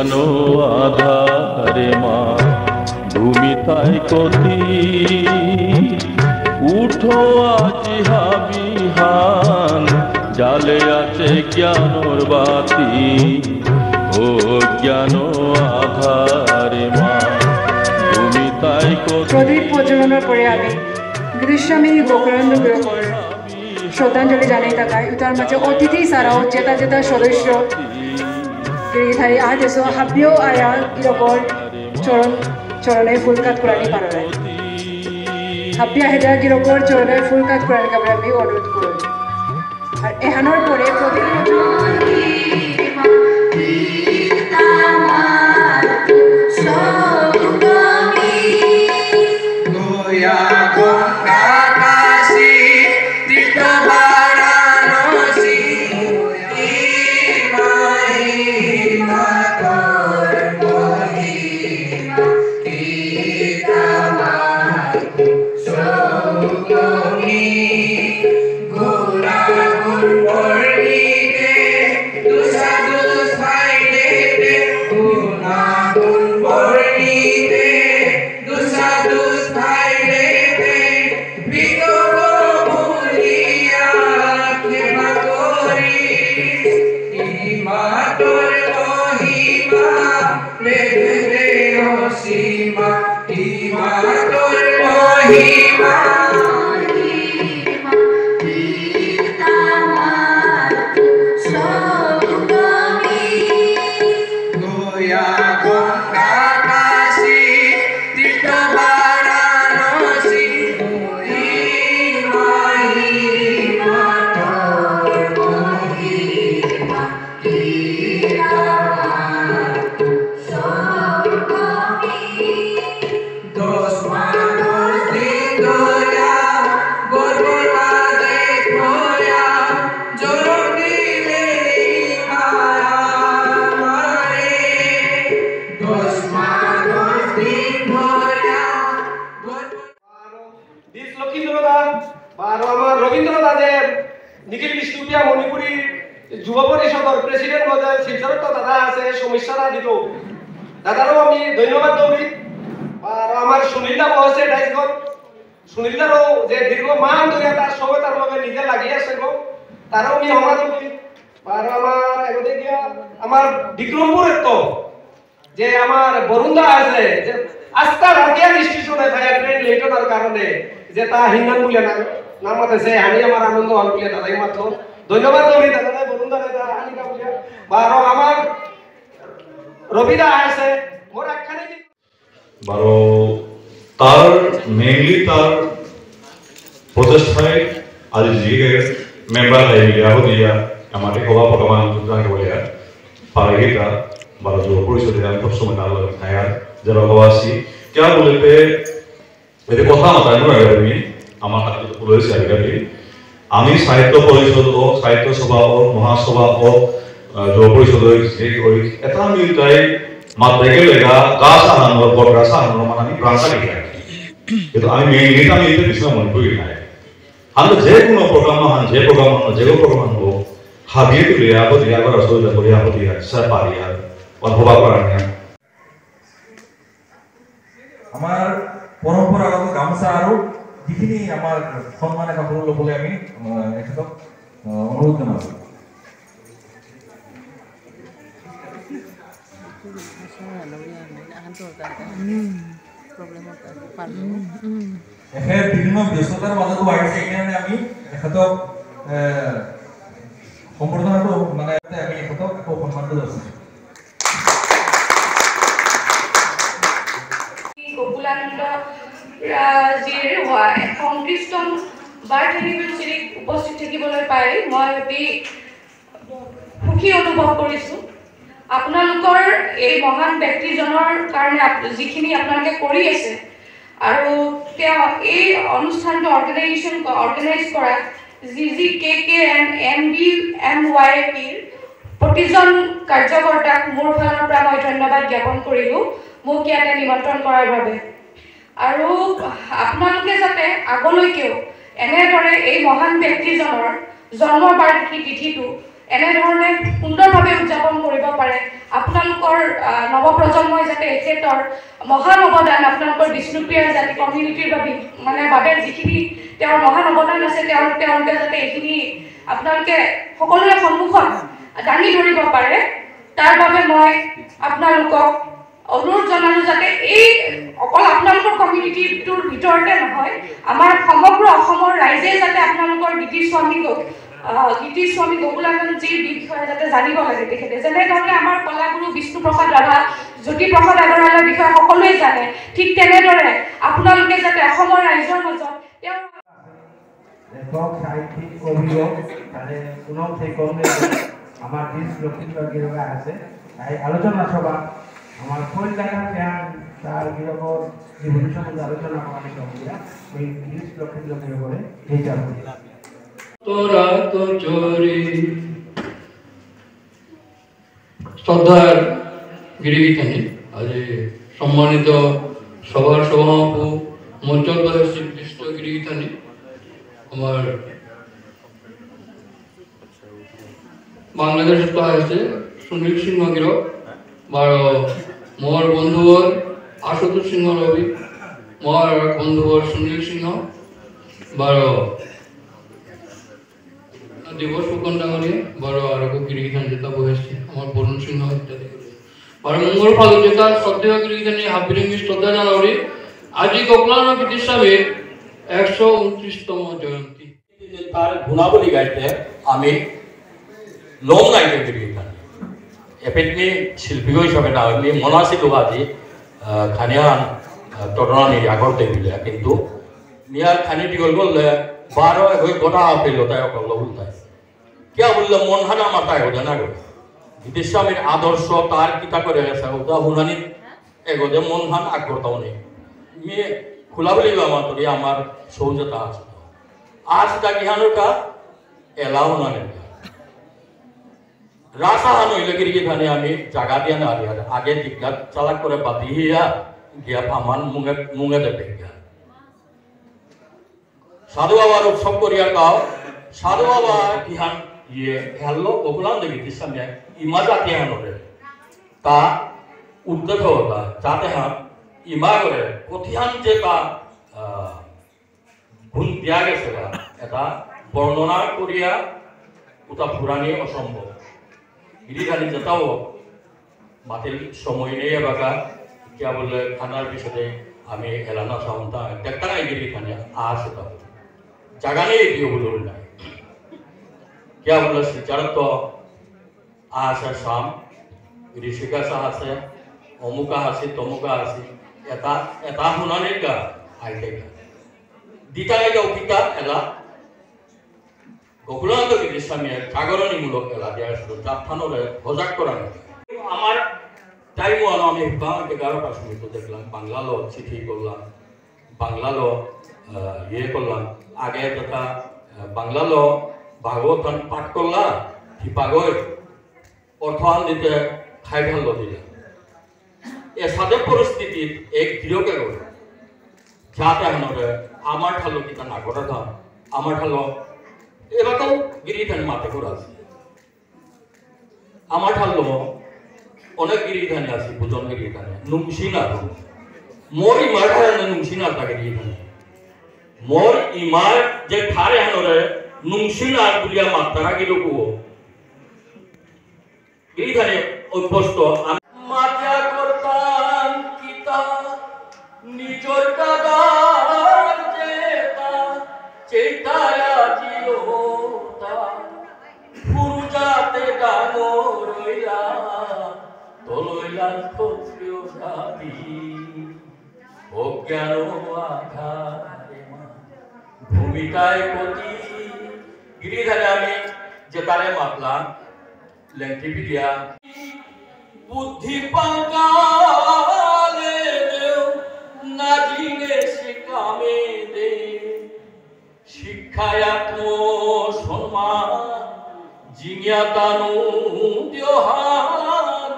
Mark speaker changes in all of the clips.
Speaker 1: অজ্ঞানো আধারে মা ভূমি তাই কতি উঠো আজি হাবিহান জালে আছে জ্ঞানর বাতি ও জ্ঞান আধারে মা ভূমি তাই কতি
Speaker 2: প্রদীপ প্রজ্বলনের পরে আমি গৃহস্বামী গোকুলানন্দ বিরকর শ্রদ্ধাঞ্জলি জানিয়ে থাকায় তার মাঝে অতিথি ছাড়াও জেতা জেতা সদস্য গিরিধারী আজ এসো হাবিও আয়া গিরকর চরণে ফুল কাট করানি পারে হাবিয়া হেদা গিরকর চরণে ফুল কাট করানি কাবে আমি অনুরোধ করি আর এহানোর পরে প্রদীপ
Speaker 3: নিখিল বিষ্ণুপ্রিয়া মণিপুরী যুব পরিষদর প্রেসিডেন্ট মহোদয় শিলচরত দাদা আছে সমস্যাটা দিল দাদারও আমি ধন্যবাদ দৌড়ি আর আমার সুনীলদা বসে ডাইসগত সুনীলদারও যে দীর্ঘ মান ধরে তার সঙ্গে তার লগে নিজে লাগিয়ে আছে গো তারও আমি সমাধান করি আর আমার এগোতে গিয়া আমার বিক্রমপুরের তো যে আমার বরুণদা আছে যে আস্থা রাখিয়া স্টেশনে থাকে ট্রেন লেট হওয়ার কারণে যে তা হিন্দান বলে না নামাতেছে আমি আমার আনন্দ হল বলে দাদাই মাত্র ধন্যবাদ দৌড়ি দাদা বরুণদা দাদা আনিকা বলে বারো আমার রবিদা আছে মোর একখানে
Speaker 4: বারো তার মেইনলি তার প্রচেষ্টায় আজ যে মেম্বার আইডিয়া হদিয়া আমাদের কবা ভগবান জানি বলে পারগিতা বারো যুব পরিষদে আমি সবসময় তার লগে থাকার যারা হওয়াছি क्या बोलते এতে কথা মাথায় নয় আমি আমার হাতে রয়েছে আজকালি আমি সাহিত্য পরিষদ ও সাহিত্য সভা ও মহাসভা ও যুব পরিষদ ওই এটা আমি তাই মাত্রাকে লেগা গাছ আনানোর বড় গাছ আনানোর মানে আমি প্রাণটা লিখে কিন্তু আমি মেইনলি আমি এতে বিষয় মনে করি না আমরা যে কোনো প্রোগ্রাম হন যে প্রোগ্রাম হন যে প্রোগ্রাম হন হাবিয়ে তুলে আবো দিয়া আবার আসলে করি আবো দিয়া স্যার পারি আর অথবা করার না
Speaker 5: আমার পরম্পরাগত গামোচা আৰু যিখিনি আমাৰ সন্মানে কাপোৰ ল'বলৈ আমি এখেতক অনুৰোধ জনাইছোঁ এখেত বিভিন্ন ব্যস্ততাৰ মাজতো আহিছে সেইকাৰণে আমি এখেতক সম্বৰ্ধনাটো মানে আমি এখেতক সন্মানটো দিছোঁ
Speaker 6: গোকুলানন্দ জিৰ সংকৃষ্টম বাৰ্থ এনিভাৰ্চাৰীত উপস্থিত থাকিবলৈ পাই মই অতি সুখী অনুভৱ কৰিছোঁ আপোনালোকৰ এই মহান ব্যক্তিজনৰ কাৰণে যিখিনি আপোনালোকে কৰি আছে আৰু তেওঁ এই অনুষ্ঠানটো অৰ্গেনাইজ কৰা GGKKNMBMYPৰ প্ৰতিজন কাৰ্যকৰ্তাক মোৰ ফালৰ পৰা মই ধন্যবাদ জ্ঞাপন কৰিলোঁ মোক ইয়াতে নিমন্ত্ৰণ কৰাৰ বাবে আৰু আপোনালোকে যাতে আগলৈকেও এনেদৰে এই মহান ব্যক্তিজনৰ জন্মবাৰ্ষিকী তিথিটো এনেধৰণে সুন্দৰভাৱে উদযাপন কৰিব পাৰে। আপোনালোকৰ নৱপ্ৰজন্মই যাতে এখেতৰ মহান অৱদান আপোনালোকৰ বিষ্ণুপ্ৰিয়াৰ জাতি কমিউনিটিৰ বাবে যিখিনি তেওঁৰ মহান অৱদান আছে তেওঁলোকে যাতে এইখিনি আপোনালোকে সকলোৰে সন্মুখত দাঙি ধৰিব পাৰে, তাৰ বাবে মই আপোনালোকক অনুৰোধ জনালোঁ যাতে এই অকল আপোনালোকৰ কমিউনিটিটোৰ ভিতৰতে নহয়, আমাৰ সমগ্ৰ অসমৰ ৰাইজে যাতে আপোনালোকৰ গীতিস্বামী গকুলানন্দজীৰ বিষয়ে যাতে জানিব লাগে। তেখেতে যেনেধৰণে আমাৰ কলাগুৰু বিষ্ণুপ্ৰসাদ ৰাভা, জ্যোতিপ্ৰসাদ আগৰৱালাৰ বিষয়ে সকলোৱে জানে, ঠিক তেনেদৰে আপোনালোকে যাতে অসমৰ ৰাইজৰ মাজত
Speaker 7: লেখক, সাহিত্যিক, অভিযোগ তাহলে কোনো সেই কর্মে আমার দেশ লক্ষ্মীবাগ গিরোগা আছে তাই আলোচনা সভা আমার কোন জায়গা ফ্যান তার গিরোগর জীবন সম্বন্ধে আলোচনা করার সঙ্গে এই দেশ লক্ষ্মীবাগ গিরোগরে এই যাবে
Speaker 8: তোরা তো চোরি শ্রদ্ধার গিরিগীতানি আজ সম্মানিত সভার সভাপতি মঞ্চদ্বয়ের শ্রীকৃষ্ণ গিরিগীতানি আমার বাংলাদেশ আছে সুনীল সিংহ গিরো বারো মোর বন্ধুবর আশুতোষ সিংহ রবি মোর বন্ধুবর সুনীল সিংহ বারো দিবস ফুকন ডাঙরিয়া বড় আরো গিরিগীতান যেটা বহেছি আমার বরুণ সিংহ ইত্যাদি বারো মঙ্গল ফালু যেটা শ্রদ্ধেয় গিরিগীতানি হাবিরিঙ্গি শ্রদ্ধা জানাবি আজি গকুলানন্দ গীতিস্বামীর 129তম জয়ন্তী।
Speaker 9: তার গুণাবলী গাইতে আমি লং গাইতে গিরিগীতান এপিটনি শিল্পী হিসাবে না আমি মনাসিলো আজি খানিয়ান টটনানি আগরতে বিলে কিন্তু নিয়ার খানি টিগল বললে 12 গোটা পেল তাই অকল বলতাই क्या बोलले मन हाना माता हो जाना गो गीतिस्वामीर आदर्श तार किता करे गেছে ওটা হুনানি এগোদে মন হান আগরতাও নেই মে খোলা বলি মাতরি আমার সৌজতা আছে আজ তা গিহানুকা এলাও না নেই রাসা হানো ইলগিরি ধানে আমি জায়গা দিয়া না আর আগে দিকলা চালাক করে বাদিয়া গিয়া ফামান মুঙ্গে দেবে গিয়া সাধু বাবার উৎসব করিয়া গাও সাধু বাবা গিহান ये हेलो गकुलानंद गीतिस्वामी इमा जाते हैं नोरे ता उद्दत होता जाते हैं इमा करे कोथियान जे का गुण दिया गया सेगा ऐसा वर्णना करिया उता पुरानी असंभव गिरिधानी जता हो मातिल समय नहीं है बाका क्या बोले खानार विषय आमी एलाना साउंटा देखता नहीं गिरिधानी आज होता जगह नहीं दियो बोलो ना क्या बोला श्रीचरण तो आशा शाम ऋषिका साहसे अमुका हासी तमुका हासी एता हुनाने का आइते का दिता है जो किता एला गकुलानंद गीतिस्वामी जागरणी मूलक एला दिया है जापानो रे हजाक कराने আমার টাইম ওয়ানো আমি বাংলা 11টা সময় তো দেখলাম বাংলালো চিঠি করলাম বাংলালো করলাম আগে যেটা বাংলালো ভাগবতন পাঠ করলা হিপাগৈ অর্থান দিতে খাই ভাল দিলা এ সাদে পরিস্থিতি এক দৃঢ়কে গল যাতে হনরে আমার ঠালো কিতা না করা থাম আমার ঠালো এবারও গিরিধান মাতে করা আছে আমার ঠালো অনেক গিরিধান আছে বুজন গিরিধান নুংসিনা মোর ইমার নুংসিনা তাকে গিরিধান মোর ইমার যে ঠারে হনরে নুংসিনা বুলিয়া মাত্রা গিরুকু গিরিধানে অভ্যস্ত মাতা করতাম কিতা নিজর কাদার যেতা চেতায়া জিওতা ফুরুজাতে গানো রইলা তলইলান ক্ষত্রিয় জাতি অজ্ঞান আধারে ভূমিকায় প্রতি गिरिधाने आम्ही जेताले मातला लेंटिपिडिया बुद्धि पंकाले देव नाजिने शिकामे दे शिक्षायात्म सम्मान जिज्ञातानु द्योहान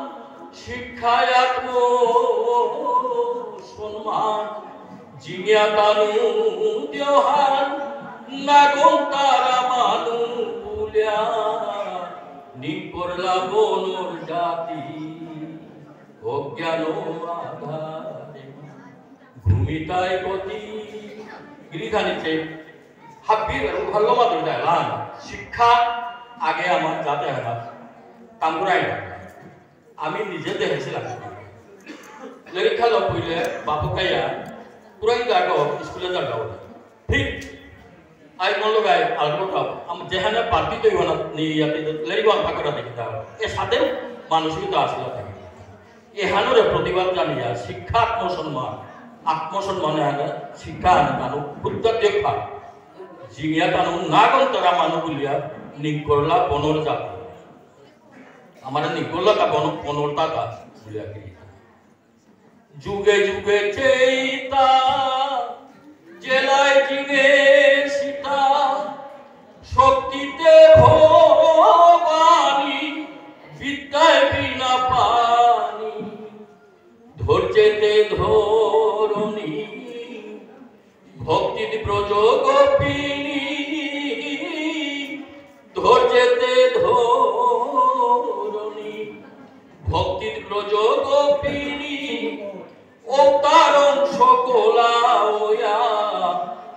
Speaker 9: शिक्षायात्म सम्मान जिज्ञातानु द्योहान नागों तारा मानु पुल्या করলা বনুর জাতি অজ্ঞান আধারে ভূমিতায় গতি গিরিধানিতে হাব্বি ভালো মাত্র দেয় শিক্ষা আগে আমার যাতে হয় না কামড়াই না আমি নিজে দেখেছিলাম লেখা লগ পড়লে বাপু খাইয়া পুরাই যাগাও স্কুলে যাগাও ঠিক আই বললো গাই আলবো খাও আমি যেখানে পার্টি তৈরি না নিয়ে লেরিব আঁকা করা দেখি দাও এর সাথে মানসিকতা আসলে থাকে এহানোর প্রতিবাদ জানিয়া শিক্ষা আত্মসম্মানে আনে শিক্ষা আনে মানুষ বুদ্ধ দেখা জিঙিয়া কানুন না গন্তরা মানুষ বলিয়া নিকরলা বনর জাতি আমার নিকরলা তা বনর টাকা বলিয়া কি যুগে যুগে চেতা জেলায় জিগে সীতা শক্তিতে ভবানী বিদ্যায় বিনা পানি ধৈর্যেতে ধরণী ভক্তি প্রযোগপিনী ধৈর্যেতে ধরণী ভক্তি প্রযোগপিনী অবতারণ সকলা ওয়া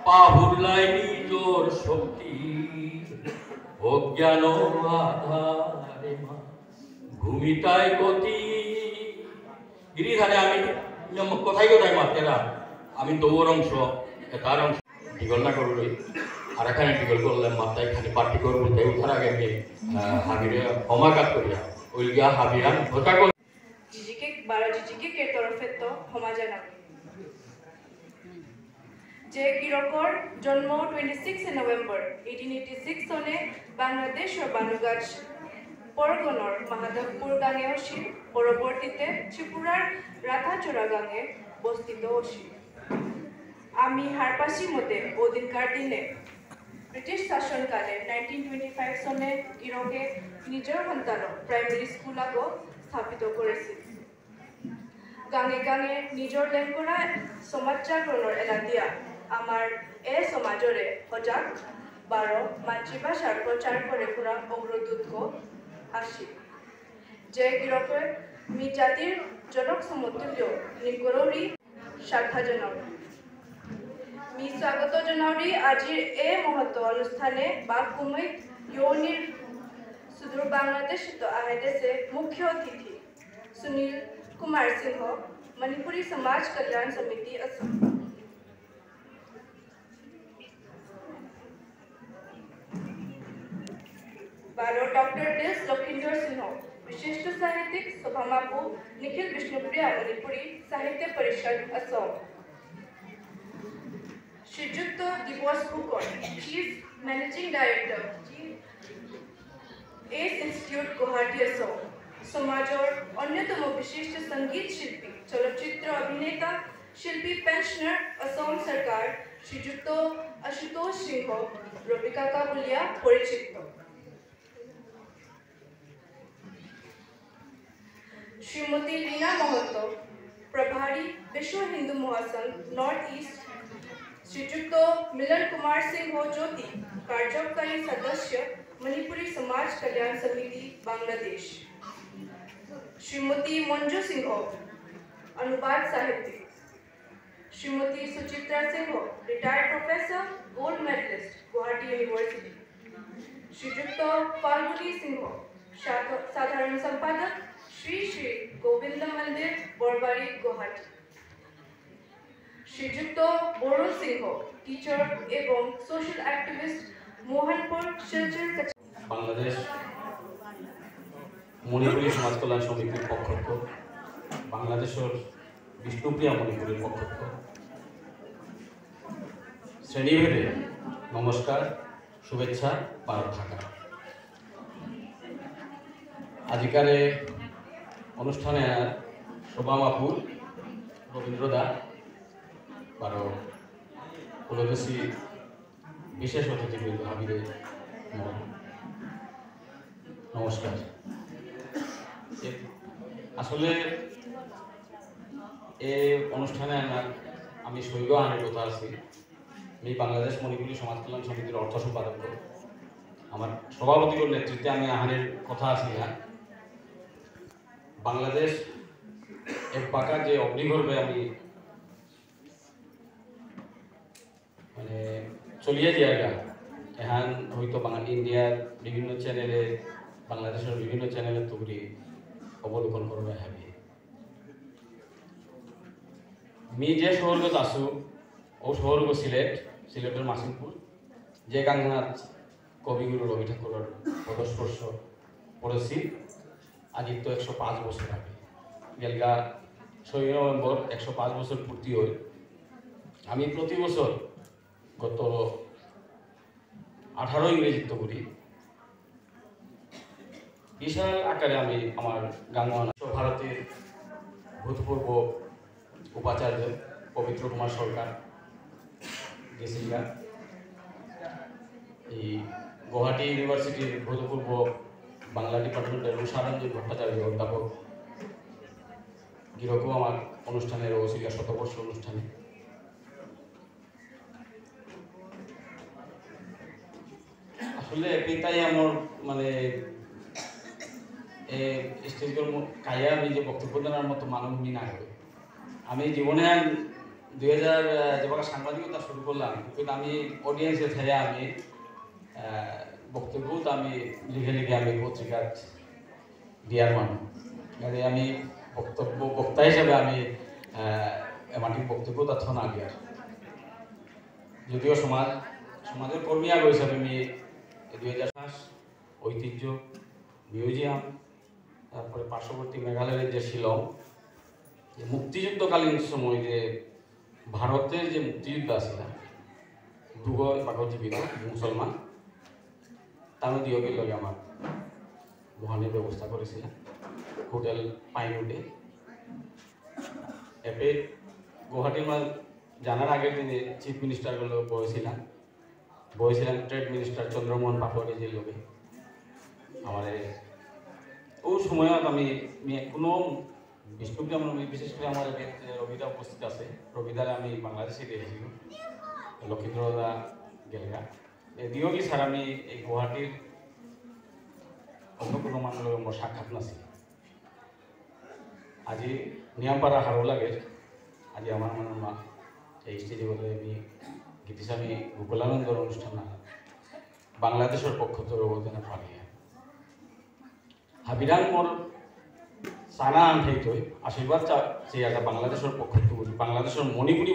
Speaker 9: পাহুলাই নিজর শক্তি অজ্ঞান আধারে ভূমিতায় গতি গিরিধারে আমি কোথায় কোথায় মাতেরা আমি দৌড় অংশ তার অংশ টিগল না করলে আর এখানে টিগল করলে মাথায় খালি পার্টি করবো তাই উঠার আগে আমি হাবিরে ক্ষমাঘাত করিয়া ওই গিয়া হাবিরা ধোকা করি
Speaker 6: জিজিকে কে তরফে তো ক্ষমা জানাবি যে গিরকর জন্ম 26 নভেম্বর 1886 সনে বাংলাদেশ ও বানুগাছ পরগনার মাহাদেবপুর গাঙে অসীম পরবর্তীতে ত্রিপুরার রাধাচূড়া গাঙে বস্তিত অসীম আমি হারপাসি মতে অধিকার দিনে ব্রিটিশ শাসনকালে 1925 সনে গিরকে নিজের সন্তান প্রাইমারি স্কুল আগো স্থাপিত করেছিল গাঙে গাঙে নিজের লেঙ্করা সমাজ জাগরণের এলা দিয়া আমার এ সমাজরে সজাগ 12 মাতৃভাষার প্রচার করে পুরা অগ্রদূত আসি যে গিরকে মি জাতির জনক সমতুল্য নিকরৌরি স্বার্থাজনক মি স্বাগত জনাউরি আজির এ মহত্ব অনুষ্ঠানে বাক কুমিত ইউনির সুদূর বাংলাদেশ তো আহেদেশে মুখ্য অতিথি सुनील कुमार सिंह मणिपुरी समाज कल्याण समिति असम डॉक्टर एस लखींदर सिंह विशिष्ट साहित्यिक सभामापू निखिल विष्णुप्रिया मणिपुरी साहित्य परिषद Assam Srijukta Dibas Phukan chief managing director S institute Guwahati Assam समाजर अन्यतम विशिष्ट संगीत शिल्पी चलचित्र अभिनेता शिल्पी पेंशनर असम सरकार श्रीजुक्त आशुतोष सिंह रबिका काबुलिया परिचित श्रीमती लीना महतो प्रभारी विश्व हिंदू महासंघ नॉर्थ ईस्ट श्रीजुक्त मिलन कुमार सिंह ज्योति कार्यकारी सदस्य मणिपुरी समाज कल्याण समिति बांग्लादेश श्रीमती मंजू सिंह अनुवाद साहित्यिक Shrimati Suchitra Singh retired professor gold medallist Guwahati university Srijukta Falguni Singh साधारण संपादक श्री श्री गोविंद मंदिर बरबारी गुवाहाटी श्रीजुक्त बोरुल सिंह टीचर एवं सोशल एक्टिविस्ट मोहनपुर शिलचर
Speaker 9: बांग्लादेश मणिपुरी समाज कल्याण समितिर पक्ष बांग्लादेशर विष्णुप्रिया मणिपुर पक्ष श्रेणीभेदे नमस्कार शुभेच्छा भारत थाका आजिकारे अनुष्ठाने शोभामापुर रवींद्रदा बारो कुलदेशी विशेष अतिथिबृंद हाबिरे नमस्कार आसले ए अनुष्ठाने आमी सैग आनार कथा आछि बांग्लादेश मणिपुरी समाज कल्याण समितिर अर्थ सम्पादक
Speaker 10: আমার সভাপতির নেতৃত্বে আমি আহারের কথা আছি না বাংলাদেশ এক পাকা যে অগ্নিগর্ভে আমি মানে চলিয়ে জায়গা এখান হয়তো ইন্ডিয়ার বিভিন্ন চ্যানেলে বাংলাদেশের বিভিন্ন চ্যানেলে তুগরি অবলোকন করবে হাবি আমি যে শহরগত আসু ও শহরগ সিলেটের মাসিমপুর যে গাঙ্গনাথ কবিগুরু রবি ঠাকুরের পদস্পর্শ পড়েছি আজ তো 105 বছর আগে গেলগা 6 নভেম্বর 105 বছর পূর্তি হয় আমি প্রতি বছর গত 18 ইংরেজিত্ব করি বিশাল আকারে আমি আমার গাঙ্গনা ভারতের ভূতপূর্ব উপাচার্য পবিত্র কুমার সরকার গেছিলেন এই গুয়াহাটি ইউনিভার্সিটির ভূতপূর্ব বাংলা ডিপার্টমেন্টের সারঞ্জন ভট্টাচার্য অধ্যাপক গিরকও আমার অনুষ্ঠানের ওসিলা শতবর্ষ অনুষ্ঠানে আসলে এটাই আমার মানে স্টেজের কায়া আমি যে বক্তব্য দেওয়ার মতো মানবী না হয় আমি জীবনে 2000 যেভাবে সাংবাদিকতা শুরু করলাম কিন্তু আমি অডিয়েন্সে থেকে আমি বক্তব্য আমি লিখে আমি পত্রিকার দিয়ার মানুষ আমি বক্তা হিসাবে আমি এমাটি বক্তব্য তথ্য না দিয়ার যদিও সমাজের কর্মী আগ হিসাবে আমি 2000 ঐতিহ্য মিউজিয়াম তারপরে পার্শ্ববর্তী মেঘালয়ের যে শিলং যে মুক্তিযুদ্ধকালীন সময় যে ভারতের যে মুক্তিযুদ্ধ আছিল দুগ পাকজীবিত মুসলমান তার দিয়কে লগে আমার বহানের ব্যবস্থা করেছিলেন হোটেল পাইনুটে এপে গুয়াহাটির জানার আগের দিনে চিফ মিনিস্টারগুলো বসেছিলেন ট্রেড মিনিস্টার চন্দ্রমোহন পাটোয়ারি যে লোকে আমার ও সময়ত আমি কোনো বিষ্ণুপ্রিয়া আমার বিশেষ করে আমার রবিদা উপস্থিত আছে রবিদারে আমি বাংলাদেশে গিয়েছিল লক্ষিন্দ্রদা গেলগা দিও কি স্যার আমি এই গুয়াহাটির অন্য কোনো মানুষের আমার সাক্ষাৎ নাছিল আজি নিয়ামপাড়া হারো লাগে আজি আমার মনে মা এই স্টেজে বলে আমি গীতিস্বামী গোকুলানন্দর অনুষ্ঠান বাংলাদেশের পক্ষ থেকে অবদান পালিয়ে হাবিরান মোর সানা আনঠাইত আশীর্বাদ চেয়ে একটা বাংলাদেশের পক্ষ থেকে বাংলাদেশের মণিপুরি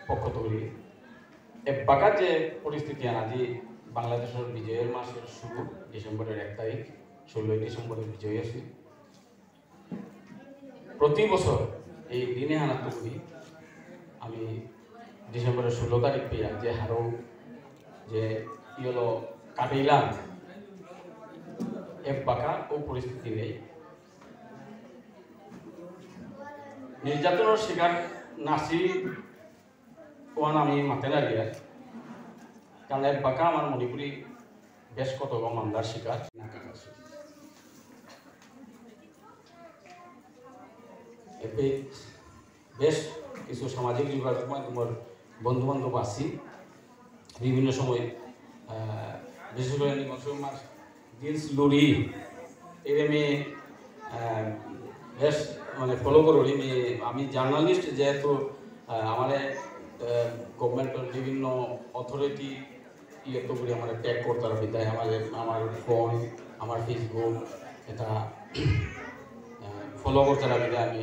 Speaker 10: পক্ষ থেকে এক বাকার যে পরিস্থিতি আজি বাংলাদেশের বিজয়ের মাসের শুরু ডিসেম্বরের 1 তারিখ 16 ডিসেম্বরে বিজয় আছে প্রতি বছর এই দিনে হানাত করি আমি ডিসেম্বরের 16 তারিখ পেয়ে যে হারো যে হলো কাটাইলাম এক বাঁকা ও পরিস্থিতি নেই নির্যাতনের শিকার নাসি কোয়ান আমি মাতে লাগিয়ে কারণ এক বাঁকা আমার মণিপুরি বেশ কত মামলার শিকার বেশ কিছু সামাজিক যোগাযোগ মাধ্যমের বন্ধু বান্ধব আছি বিভিন্ন সময় বিশেষ করে মাস দিলস লুরি এর আমি বেশ মানে ফলো করি আমি জার্নালিস্ট যেহেতু আমার গভর্নমেন্টের বিভিন্ন অথরিটি ইয়েতো করে আমার ট্যাগ করতে বিদায় আমার ফোন আমার ফেসবুক এটা ফলো করতে বিদায় আমি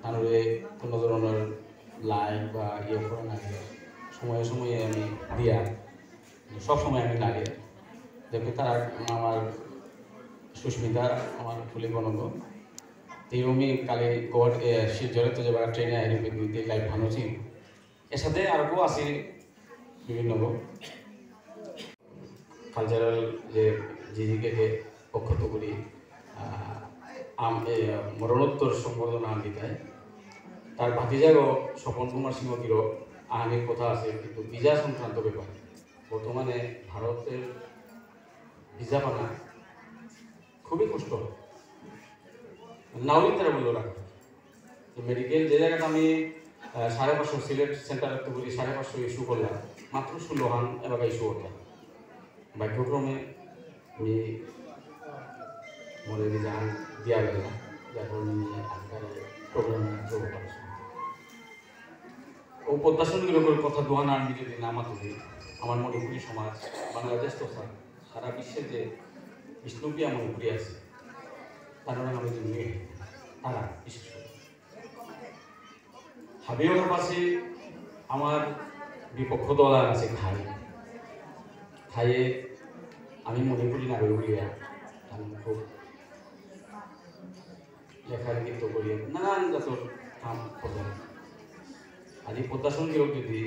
Speaker 10: তাহলে কোনো ধরনের লাইক বা ইয়ে করে না সময়ে সময়ে আমি দিয়া সবসময় আমি লাগে দেখি তারা আমার সুস্মিতা আমার ফুলি বনব এইরকমই কালি কোর্ট জড়িত যে ট্রেনে আইডি লাইভ ভানুছি এর সাথে আরও আছে বিভিন্ন কালচারাল যে জিজিকে পক্ষ করি মরণোত্তর সম্বর্ধনা আনবিতায় তার ভাতিজাগো স্বপন কুমার সিংহকিরও আহানির কথা আছে কিন্তু ভিসা সংক্রান্ত ব্যাপার বর্তমানে ভারতের ভিসা পানা খুবই কষ্ট নাওরিক তারা বললো রাখা মেডিকেল যে জায়গাটা আমি 550 সিলেট সেন্টার করি 550 ইস্যু করলাম মাত্র 16 হান এবার ইস্যু করলাম ভাগ্যক্রমে আমি মনে রিজাইন দিয়া গেল না, যার কারণে আজকের প্রোগ্রামে যোগ করেছি। ও প্রত্যাশনগুলোর কথা দোয়ান আনবি যদি না মাতুবি আমার মণিপুরী সমাজ বাংলাদেশ তথা সারা বিশ্বের যে বিষ্ণুপ্রিয়া মণিপুরী আছে তারা আমি জন্মে তারা বিশেষ করে হাবিবের পাশে আমার বিপক্ষ দল আছে খাইয়ে আমি মণিপুরী নাগরিক বলিয়া আমি খুব লেখালেখিত করি নানান জাতর কাম করেন। আর এই প্রত্যাশনগুলো যদি